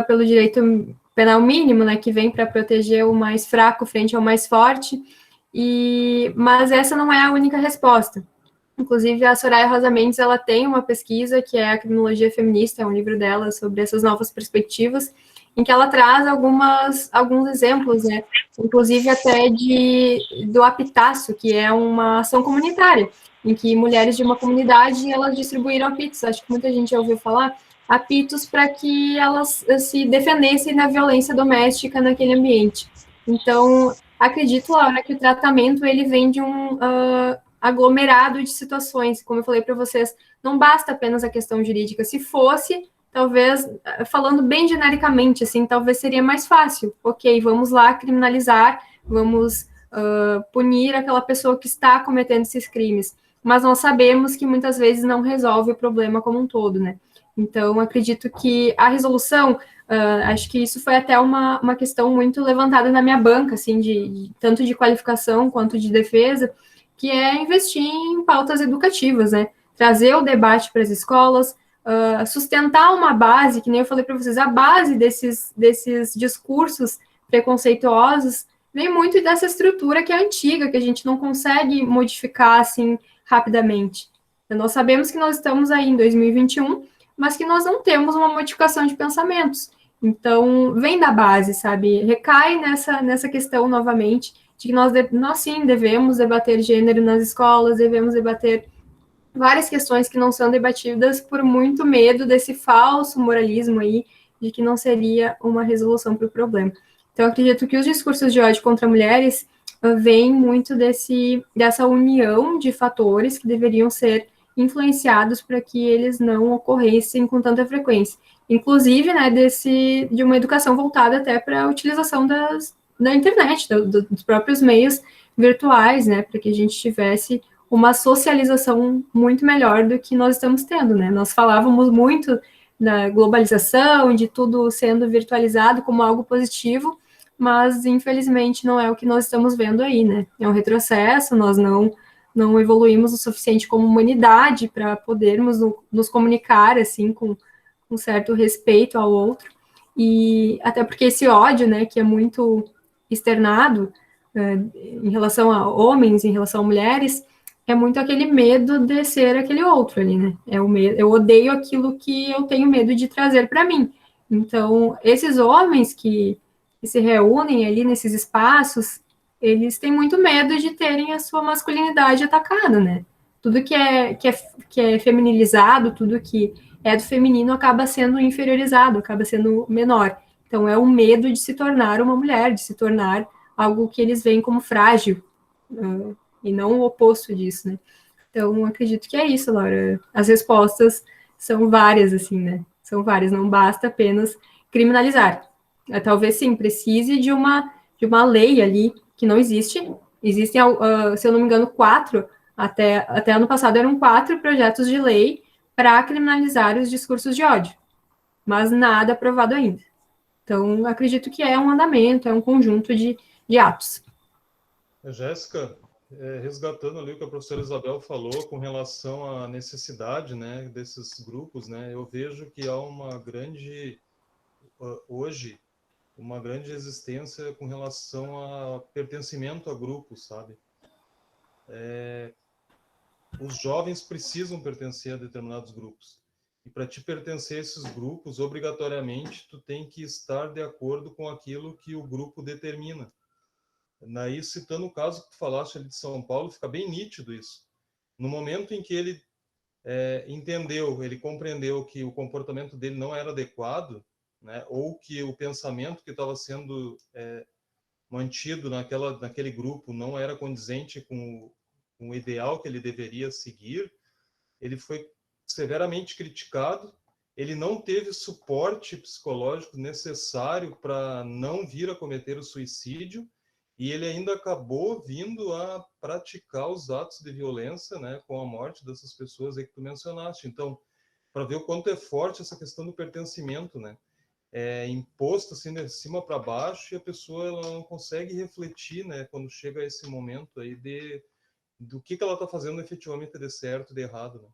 pelo direito penal mínimo, né, que vem para proteger o mais fraco frente ao mais forte. Mas essa não é a única resposta. Inclusive, a Soraya Rosa Mendes, ela tem uma pesquisa que é a Criminologia Feminista, é um livro dela sobre essas novas perspectivas, em que ela traz alguns exemplos, né? Inclusive até do apitácio, que é uma ação comunitária, em que mulheres de uma comunidade, elas distribuíram apitos, acho que muita gente já ouviu falar, apitos para que elas se defendessem da violência doméstica naquele ambiente. Então, acredito, Laura, que o tratamento ele vem de um aglomerado de situações. Como eu falei para vocês, não basta apenas a questão jurídica. Se fosse, talvez, falando bem genericamente, assim, talvez seria mais fácil. Ok, vamos lá criminalizar, vamos punir aquela pessoa que está cometendo esses crimes. Mas nós sabemos que muitas vezes não resolve o problema como um todo, né? Então, acredito que a resolução, acho que isso foi até uma questão muito levantada na minha banca, assim, tanto de qualificação quanto de defesa, que é investir em pautas educativas, né? Trazer o debate para as escolas, sustentar uma base, que nem eu falei para vocês, a base desses discursos preconceituosos vem muito dessa estrutura que é antiga, que a gente não consegue modificar, assim, rapidamente. Então, nós sabemos que nós estamos aí em 2021, mas que nós não temos uma modificação de pensamentos. Então, vem da base, sabe? Recai nessa questão novamente, de que nós sim devemos debater gênero nas escolas, devemos debater várias questões que não são debatidas por muito medo desse falso moralismo aí, de que não seria uma resolução para o problema. Então, eu acredito que os discursos de ódio contra mulheres vêm muito dessa união de fatores que deveriam ser influenciados para que eles não ocorressem com tanta frequência. Inclusive, né, de uma educação voltada até para a utilização da internet, dos próprios meios virtuais, né, para que a gente tivesse uma socialização muito melhor do que nós estamos tendo, né? Nós falávamos muito da globalização, de tudo sendo virtualizado como algo positivo, mas infelizmente não é o que nós estamos vendo aí, né? É um retrocesso, nós não evoluímos o suficiente como humanidade para podermos nos comunicar assim com um certo respeito ao outro, e até porque esse ódio, né, que é muito externado em relação a homens, em relação a mulheres, é muito aquele medo de ser aquele outro ali, né? Eu odeio aquilo que eu tenho medo de trazer para mim. Então, esses homens que se reúnem ali nesses espaços, eles têm muito medo de terem a sua masculinidade atacada, né? Tudo que é feminilizado, tudo que é do feminino acaba sendo inferiorizado, acaba sendo menor. Então, é o medo de se tornar uma mulher, de se tornar algo que eles veem como frágil, e não o oposto disso, né? Então, acredito que é isso, Laura. As respostas são várias, assim, né? São várias, não basta apenas criminalizar. Talvez, sim, precise de uma lei ali que não existe. Existem, se eu não me engano, 4, até ano passado eram 4 projetos de lei para criminalizar os discursos de ódio, mas nada aprovado ainda. Então, acredito que é um andamento, é um conjunto de atos. Jéssica, resgatando ali o que a professora Isabel falou com relação à necessidade, né, desses grupos, né, eu vejo que há hoje, uma grande existência com relação a pertencimento a grupos, sabe? Os jovens precisam pertencer a determinados grupos. E para te pertencer a esses grupos, obrigatoriamente, tu tem que estar de acordo com aquilo que o grupo determina. Daí, citando o caso que tu falaste ali de São Paulo, fica bem nítido isso. No momento em que ele ele compreendeu que o comportamento dele não era adequado, né, ou que o pensamento que estava sendo mantido naquele grupo não era condizente com o ideal que ele deveria seguir, ele foi severamente criticado, ele não teve suporte psicológico necessário para não vir a cometer o suicídio, e ele ainda acabou vindo a praticar os atos de violência, né, com a morte dessas pessoas aí que tu mencionaste. Então, para ver o quanto é forte essa questão do pertencimento, né? É imposto assim de cima para baixo, e a pessoa ela não consegue refletir, né, quando chega a esse momento aí do que ela está fazendo efetivamente de certo e de errado, né?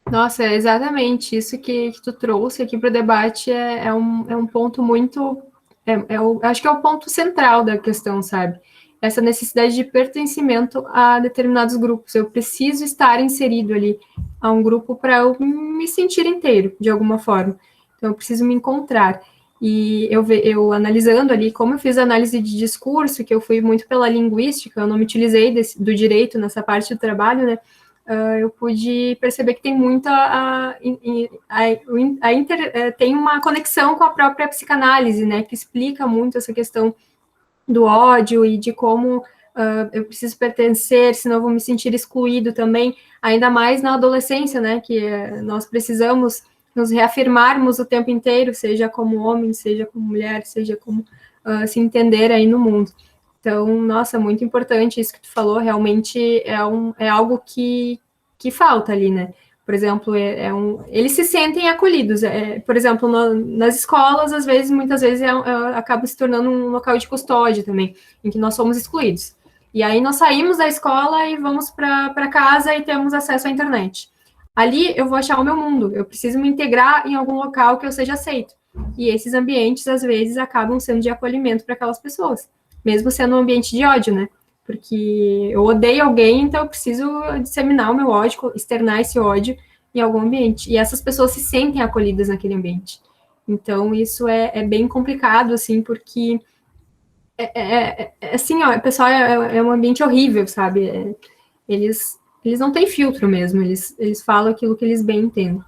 Nossa, é exatamente isso que tu trouxe aqui para o debate, é um ponto muito... acho que é o ponto central da questão, sabe? Essa necessidade de pertencimento a determinados grupos. Eu preciso estar inserido ali a um grupo para eu me sentir inteiro, de alguma forma. Então, eu preciso me encontrar. E eu analisando ali, como eu fiz análise de discurso, que eu fui muito pela linguística, eu não me utilizei do direito nessa parte do trabalho, né? Eu pude perceber que tem muita tem uma conexão com a própria psicanálise, né, que explica muito essa questão do ódio e de como eu preciso pertencer, senão eu vou me sentir excluído também, ainda mais na adolescência, né, que nós precisamos nos reafirmarmos o tempo inteiro, seja como homem, seja como mulher, seja como se entender aí no mundo. Então, nossa, muito importante isso que tu falou, realmente é algo que falta ali, né? Por exemplo, eles se sentem acolhidos. Por exemplo, nas escolas, muitas vezes, acaba se tornando um local de custódia também, em que nós somos excluídos. E aí nós saímos da escola e vamos para casa e temos acesso à internet. Ali eu vou achar o meu mundo, eu preciso me integrar em algum local que eu seja aceito. E esses ambientes, às vezes, acabam sendo de acolhimento para aquelas pessoas, mesmo sendo um ambiente de ódio, né? Porque eu odeio alguém, então eu preciso disseminar o meu ódio, externar esse ódio em algum ambiente, e essas pessoas se sentem acolhidas naquele ambiente. Então, isso é bem complicado, assim, porque assim, ó, o pessoal é um ambiente horrível, sabe? Eles não têm filtro mesmo, eles falam aquilo que eles bem entendem.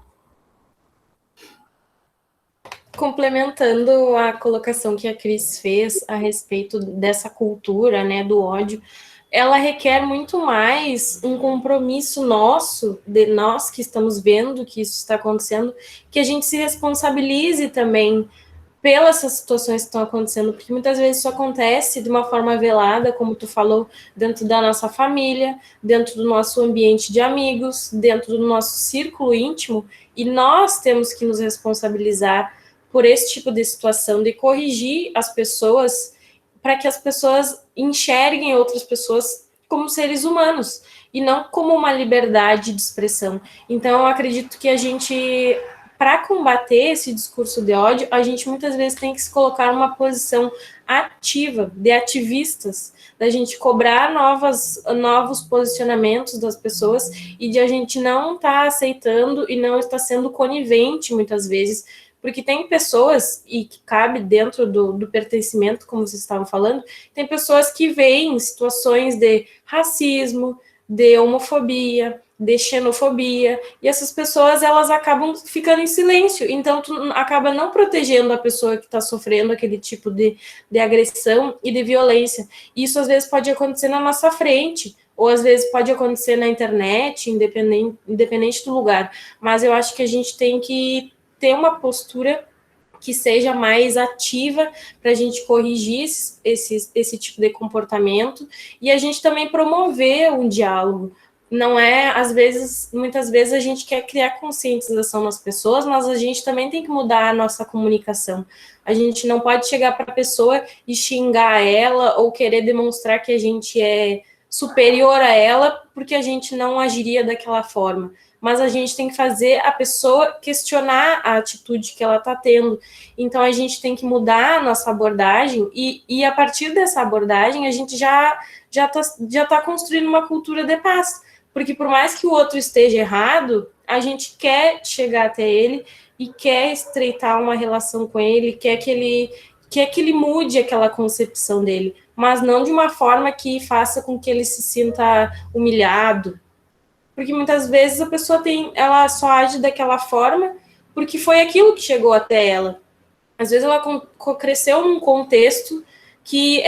Complementando a colocação que a Cris fez a respeito dessa cultura, né, do ódio, ela requer muito mais um compromisso nosso, de nós que estamos vendo que isso está acontecendo, que a gente se responsabilize também pelas situações que estão acontecendo, porque muitas vezes isso acontece de uma forma velada, como tu falou, dentro da nossa família, dentro do nosso ambiente de amigos, dentro do nosso círculo íntimo, e nós temos que nos responsabilizar por esse tipo de situação, de corrigir as pessoas, para que as pessoas enxerguem outras pessoas como seres humanos, e não como uma liberdade de expressão. Então, eu acredito que a gente, para combater esse discurso de ódio, a gente muitas vezes tem que se colocar numa posição ativa, de ativistas, da gente cobrar novos posicionamentos das pessoas e de a gente não estar aceitando e não estar sendo conivente, muitas vezes, porque tem pessoas, e que cabe dentro do pertencimento, como vocês estavam falando, tem pessoas que veem situações de racismo, de homofobia, de xenofobia, e essas pessoas, elas acabam ficando em silêncio, então tu acaba não protegendo a pessoa que está sofrendo aquele tipo de agressão e de violência. Isso às vezes pode acontecer na nossa frente, ou às vezes pode acontecer na internet, independente do lugar, mas eu acho que a gente tem que ter uma postura que seja mais ativa para a gente corrigir esse tipo de comportamento e a gente também promover um diálogo. Não é, muitas vezes a gente quer criar conscientização nas pessoas, mas a gente também tem que mudar a nossa comunicação. A gente não pode chegar para a pessoa e xingar ela ou querer demonstrar que a gente é superior a ela porque a gente não agiria daquela forma. Mas a gente tem que fazer a pessoa questionar a atitude que ela está tendo. Então, a gente tem que mudar a nossa abordagem e a partir dessa abordagem, a gente já tá construindo uma cultura de paz. Porque por mais que o outro esteja errado, a gente quer chegar até ele e quer estreitar uma relação com ele, quer que ele mude aquela concepção dele, mas não de uma forma que faça com que ele se sinta humilhado, porque muitas vezes a pessoa ela só age daquela forma porque foi aquilo que chegou até ela. Às vezes ela cresceu num contexto que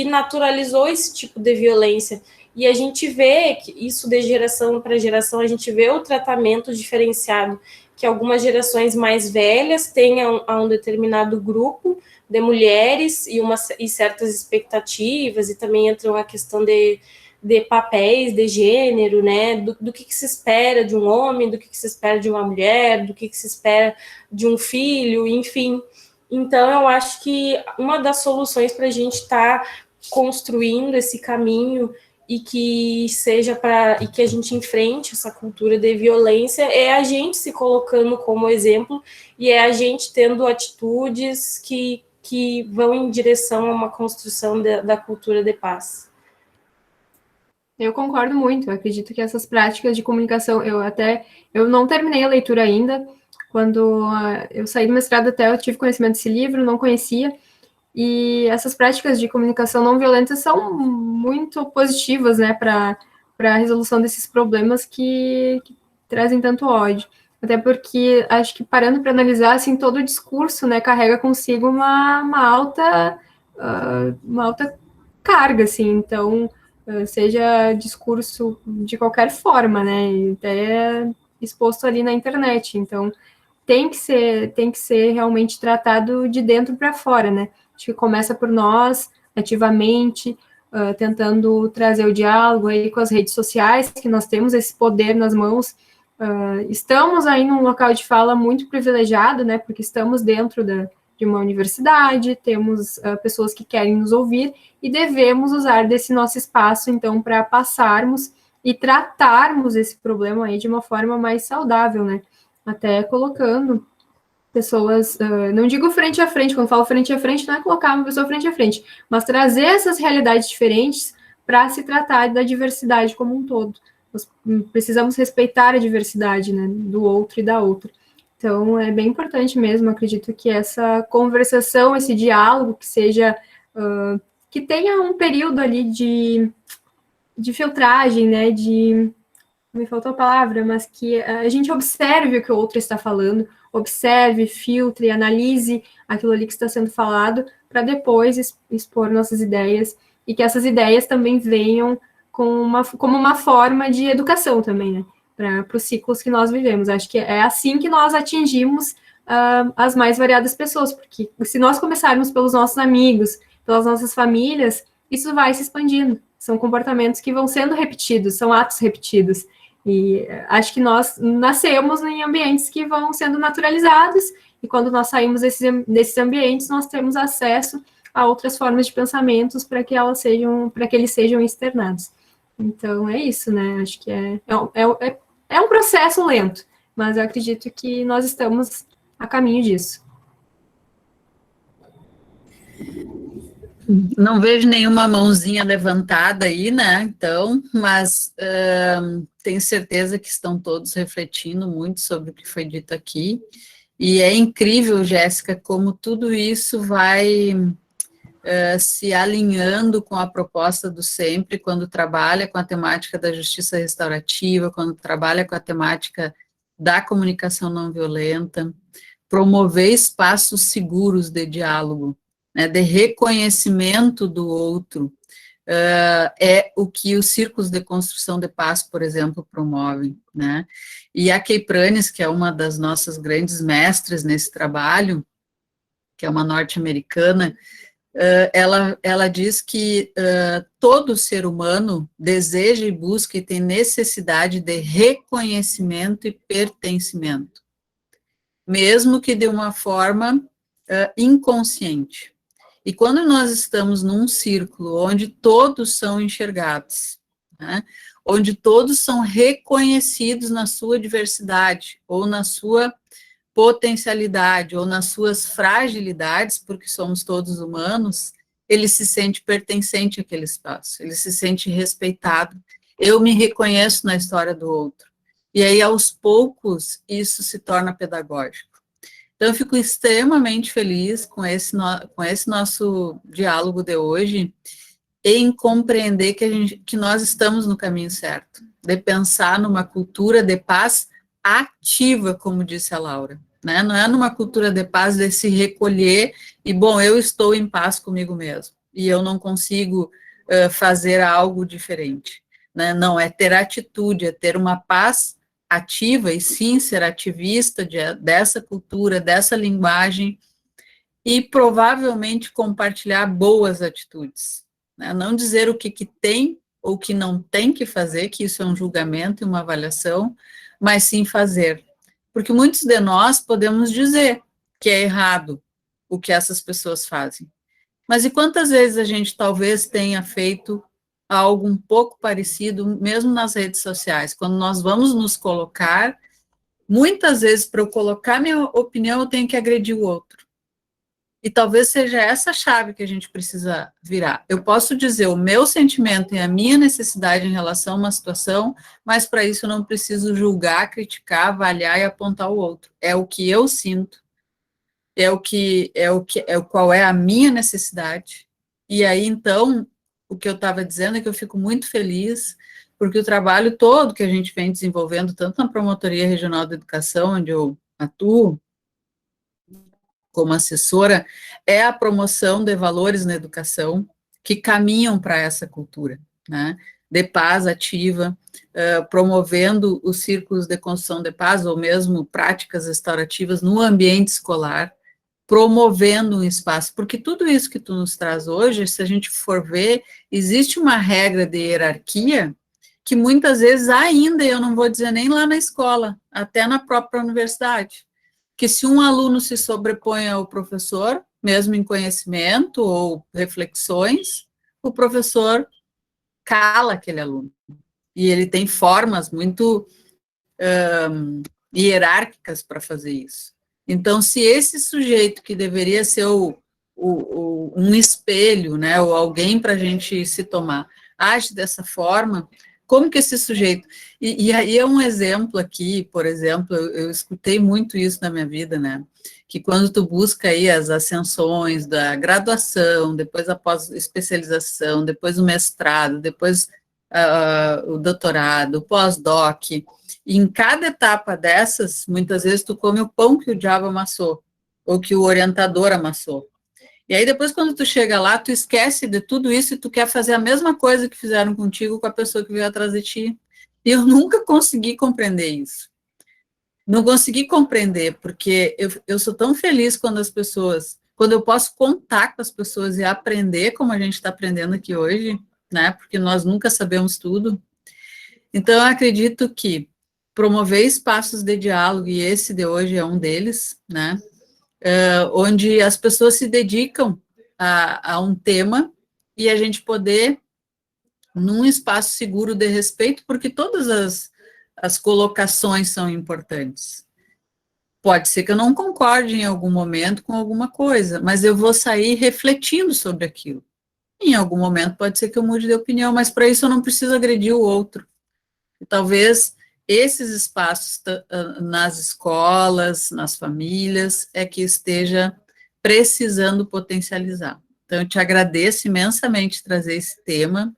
naturalizou esse tipo de violência, e a gente vê que isso de geração para geração, a gente vê o tratamento diferenciado, que algumas gerações mais velhas têm a um determinado grupo de mulheres e certas expectativas, e também entra a questão de papéis de gênero, né, do que se espera de um homem, do que se espera de uma mulher, do que se espera de um filho, enfim. Então, eu acho que uma das soluções para a gente estar construindo esse caminho e que a gente enfrente essa cultura de violência é a gente se colocando como exemplo e é a gente tendo atitudes que vão em direção a uma construção da cultura de paz. Eu concordo muito, eu acredito que essas práticas de comunicação, eu não terminei a leitura ainda, quando eu saí do mestrado até eu tive conhecimento desse livro, não conhecia, e essas práticas de comunicação não violenta são muito positivas, né, para a resolução desses problemas que trazem tanto ódio. Até porque acho que parando para analisar, assim, todo o discurso, né, carrega consigo uma alta carga, assim, então, seja discurso de qualquer forma, né, até exposto ali na internet, então tem que ser realmente tratado de dentro para fora, né? Acho que começa por nós, ativamente, tentando trazer o diálogo aí com as redes sociais, que nós temos esse poder nas mãos. Estamos aí num local de fala muito privilegiado, né? Porque estamos dentro de uma universidade, temos pessoas que querem nos ouvir e devemos usar desse nosso espaço, então, para passarmos e tratarmos esse problema aí de uma forma mais saudável, né? Até colocando pessoas, não digo frente a frente, quando falo frente a frente, não é colocar uma pessoa frente a frente, mas trazer essas realidades diferentes para se tratar da diversidade como um todo, precisamos respeitar a diversidade, né, do outro e da outra. Então, é bem importante mesmo, acredito que essa conversação, esse diálogo, que seja, que tenha um período ali de filtragem, né, me faltou a palavra, mas que a gente observe o que o outro está falando, observe, filtre, analise aquilo ali que está sendo falado, para depois expor nossas ideias, e que essas ideias também venham como uma forma de educação também, né, para os ciclos que nós vivemos. Acho que é assim que nós atingimos as mais variadas pessoas, porque se nós começarmos pelos nossos amigos, pelas nossas famílias, isso vai se expandindo. São comportamentos que vão sendo repetidos, são atos repetidos. E acho que nós nascemos em ambientes que vão sendo naturalizados, e quando nós saímos desses ambientes, nós temos acesso a outras formas de pensamentos para que eles sejam externados. Então, é isso, né? Acho que é um processo lento, mas eu acredito que nós estamos a caminho disso. Não vejo nenhuma mãozinha levantada aí, né? Então, mas tenho certeza que estão todos refletindo muito sobre o que foi dito aqui. E é incrível, Jéssica, como tudo isso vai se alinhando com a proposta do Sempre, quando trabalha com a temática da justiça restaurativa, quando trabalha com a temática da comunicação não violenta, promover espaços seguros de diálogo, né, de reconhecimento do outro, é o que os círculos de construção de paz, por exemplo, promovem, né? E a Kay Pranes, que é uma das nossas grandes mestres nesse trabalho, que é uma norte-americana, ela diz que todo ser humano deseja e busca e tem necessidade de reconhecimento e pertencimento, mesmo que de uma forma inconsciente. E quando nós estamos num círculo onde todos são enxergados, né, onde todos são reconhecidos na sua diversidade, ou na sua potencialidade, ou nas suas fragilidades, porque somos todos humanos, ele se sente pertencente àquele espaço, ele se sente respeitado. Eu me reconheço na história do outro. E aí, aos poucos, isso se torna pedagógico. Então, eu fico extremamente feliz com esse nosso diálogo de hoje, em compreender que nós estamos no caminho certo, de pensar numa cultura de paz ativa, como disse a Laura, né? Não é numa cultura de paz de se recolher e, bom, eu estou em paz comigo mesmo, e eu não consigo fazer algo diferente, né? Não, é ter atitude, é ter uma paz ativa, e sim ser ativista dessa cultura, dessa linguagem, e provavelmente compartilhar boas atitudes, né? Não dizer o que tem ou que não tem que fazer, que isso é um julgamento e uma avaliação, mas sim fazer. Porque muitos de nós podemos dizer que é errado o que essas pessoas fazem. Mas e quantas vezes a gente talvez tenha feito algo um pouco parecido, mesmo nas redes sociais, quando nós vamos nos colocar, muitas vezes, para eu colocar minha opinião, eu tenho que agredir o outro. E talvez seja essa chave que a gente precisa virar. Eu posso dizer o meu sentimento e a minha necessidade em relação a uma situação, mas para isso eu não preciso julgar, criticar, avaliar e apontar o outro. É o que eu sinto, qual é a minha necessidade. E aí, então, o que eu estava dizendo é que eu fico muito feliz, porque o trabalho todo que a gente vem desenvolvendo, tanto na Promotoria Regional de Educação, onde eu atuo, como assessora, é a promoção de valores na educação que caminham para essa cultura, né, de paz ativa, promovendo os círculos de construção de paz, ou mesmo práticas restaurativas no ambiente escolar, promovendo um espaço, porque tudo isso que tu nos traz hoje, se a gente for ver, existe uma regra de hierarquia que muitas vezes ainda, eu não vou dizer nem lá na escola, até na própria universidade, que se um aluno se sobrepõe ao professor, mesmo em conhecimento ou reflexões, o professor cala aquele aluno. E ele tem formas muito hierárquicas para fazer isso. Então, se esse sujeito que deveria ser um espelho, né, ou alguém para a gente se tomar, age dessa forma, como que esse sujeito... E aí é um exemplo aqui, por exemplo, eu escutei muito isso na minha vida, né? Que quando tu busca aí as ascensões da graduação, depois a pós-especialização, depois o mestrado, depois o doutorado, o pós-doc, e em cada etapa dessas, muitas vezes tu come o pão que o diabo amassou, ou que o orientador amassou. E aí depois quando tu chega lá, tu esquece de tudo isso e tu quer fazer a mesma coisa que fizeram contigo com a pessoa que veio atrás de ti. E eu nunca consegui compreender isso. Não consegui compreender, porque eu sou tão feliz quando as pessoas, quando eu posso contar com as pessoas e aprender como a gente está aprendendo aqui hoje, né? Porque nós nunca sabemos tudo. Então, eu acredito que promover espaços de diálogo, e esse de hoje é um deles, né? Onde as pessoas se dedicam a um tema e a gente poder, num espaço seguro de respeito, porque todas as colocações são importantes. Pode ser que eu não concorde em algum momento com alguma coisa, mas eu vou sair refletindo sobre aquilo. Em algum momento pode ser que eu mude de opinião, mas para isso eu não preciso agredir o outro. E talvez esses espaços nas escolas, nas famílias, é que esteja precisando potencializar. Então, eu te agradeço imensamente trazer esse tema,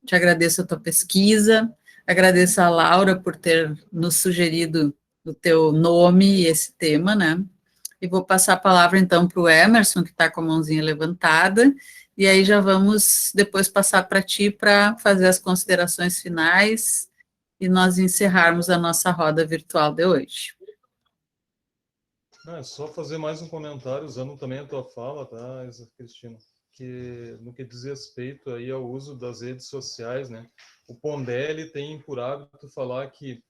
te agradeço a tua pesquisa, agradeço a Laura por ter nos sugerido o teu nome e esse tema, né? E vou passar a palavra, então, para o Emerson, que está com a mãozinha levantada, e aí já vamos depois passar para ti para fazer as considerações finais e nós encerrarmos a nossa roda virtual de hoje. É só fazer mais um comentário, usando também a tua fala, tá, Cristina? Que no que diz respeito aí ao uso das redes sociais, né? O Pondé, ele tem por hábito falar que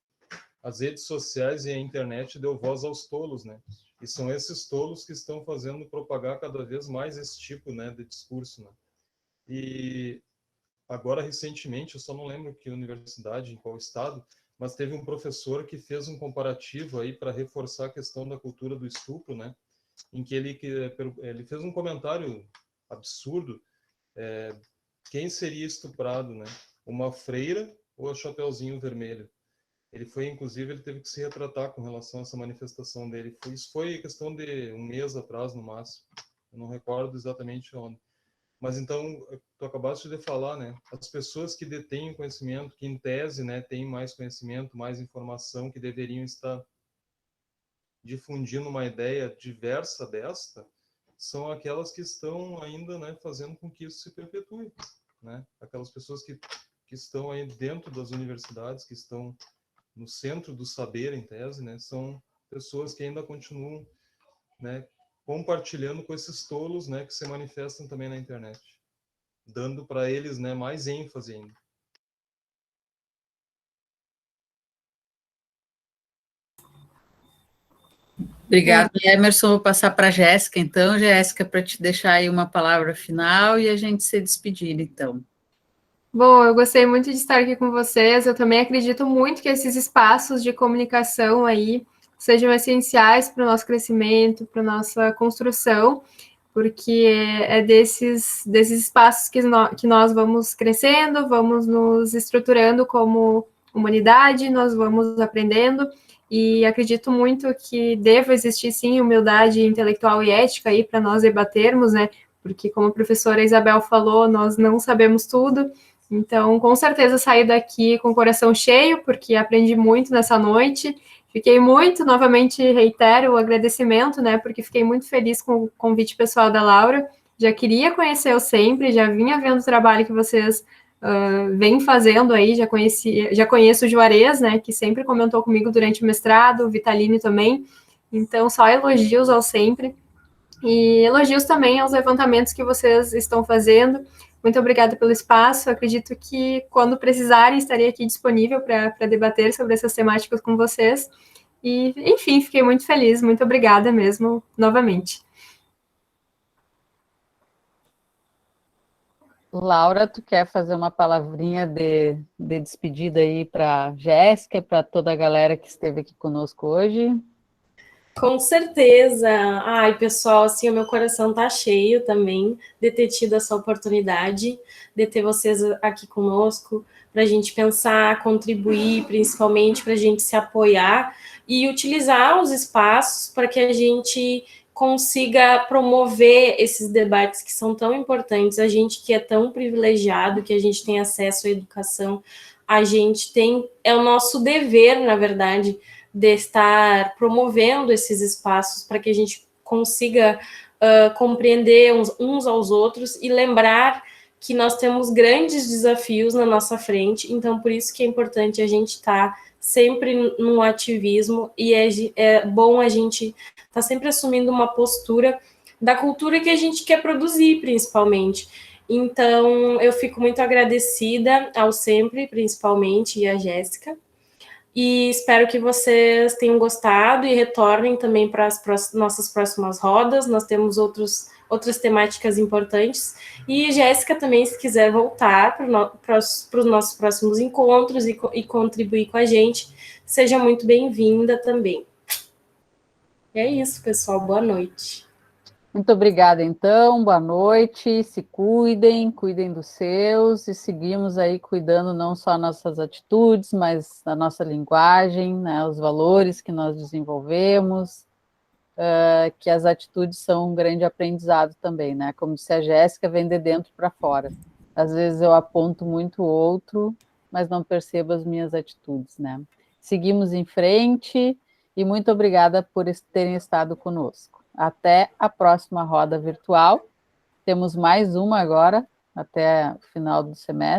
as redes sociais e a internet deu voz aos tolos, né? E são esses tolos que estão fazendo propagar cada vez mais esse tipo, né, de discurso, né? E agora, recentemente, eu só não lembro que universidade, em qual estado, mas teve um professor que fez um comparativo aí para reforçar a questão da cultura do estupro, né? Em que ele fez um comentário absurdo, quem seria estuprado, né? Uma freira ou a Chapeuzinho Vermelho? Inclusive, ele teve que se retratar com relação a essa manifestação dele. Isso foi questão de um mês atrás, no máximo. Eu não recordo exatamente onde. Mas então, tu acabaste de falar, né? As pessoas que detêm conhecimento, que em tese, né, têm mais conhecimento, mais informação, que deveriam estar difundindo uma ideia diversa desta, são aquelas que estão ainda, né, fazendo com que isso se perpetue, né? Aquelas pessoas que estão aí dentro das universidades, que estão no centro do saber, em tese, né, são pessoas que ainda continuam, né, compartilhando com esses tolos, né, que se manifestam também na internet, dando para eles, né, mais ênfase ainda. Obrigada, Emerson. Vou passar para a Jéssica, então. Jéssica, para te deixar aí uma palavra final e a gente se despedir, então. Bom, eu gostei muito de estar aqui com vocês. Eu também acredito muito que esses espaços de comunicação aí sejam essenciais para o nosso crescimento, para a nossa construção, porque é desses espaços que nós vamos crescendo, vamos nos estruturando como humanidade, nós vamos aprendendo, e acredito muito que deva existir, sim, humildade intelectual e ética aí para nós debatermos, né? Porque, como a professora Isabel falou, nós não sabemos tudo. Então, com certeza, saí daqui com o coração cheio, porque aprendi muito nessa noite. Fiquei muito, novamente, reitero o agradecimento, né, porque fiquei muito feliz com o convite pessoal da Laura. Já queria conhecer eu sempre, já vinha vendo o trabalho que vocês vêm fazendo aí, já conheço o Juarez, né, que sempre comentou comigo durante o mestrado, o Vitalini também. Então, só elogios ao sempre. E elogios também aos levantamentos que vocês estão fazendo. Muito obrigada pelo espaço. Eu acredito que, quando precisarem, estarei aqui disponível para debater sobre essas temáticas com vocês. E, enfim, fiquei muito feliz. Muito obrigada mesmo, novamente. Laura, tu quer fazer uma palavrinha de despedida aí para a Jéssica e para toda a galera que esteve aqui conosco hoje? Com certeza. Ai, pessoal, assim, o meu coração tá cheio também de ter tido essa oportunidade, de ter vocês aqui conosco, para a gente pensar, contribuir, principalmente para a gente se apoiar e utilizar os espaços para que a gente consiga promover esses debates que são tão importantes. A gente que é tão privilegiado, que a gente tem acesso à educação, a gente tem, é o nosso dever, na verdade, de estar promovendo esses espaços para que a gente consiga compreender uns aos outros e lembrar que nós temos grandes desafios na nossa frente, então por isso que é importante a gente estar sempre no ativismo e é bom a gente estar sempre assumindo uma postura da cultura que a gente quer produzir, principalmente. Então, eu fico muito agradecida ao Sempre, principalmente, e à Jéssica, e espero que vocês tenham gostado e retornem também para as nossas próximas rodas. Nós temos outras temáticas importantes. E Jéssica também, se quiser voltar para os nossos próximos encontros e contribuir com a gente, seja muito bem-vinda também. E é isso, pessoal. Boa noite. Muito obrigada, então. Boa noite. Se cuidem, cuidem dos seus e seguimos aí cuidando não só nossas atitudes, mas da nossa linguagem, né, os valores que nós desenvolvemos, que as atitudes são um grande aprendizado também, né? Como disse a Jéssica, vem de dentro para fora. Às vezes eu aponto muito o outro, mas não percebo as minhas atitudes, né? Seguimos em frente e muito obrigada por terem estado conosco. Até a próxima roda virtual. Temos mais uma agora, até o final do semestre.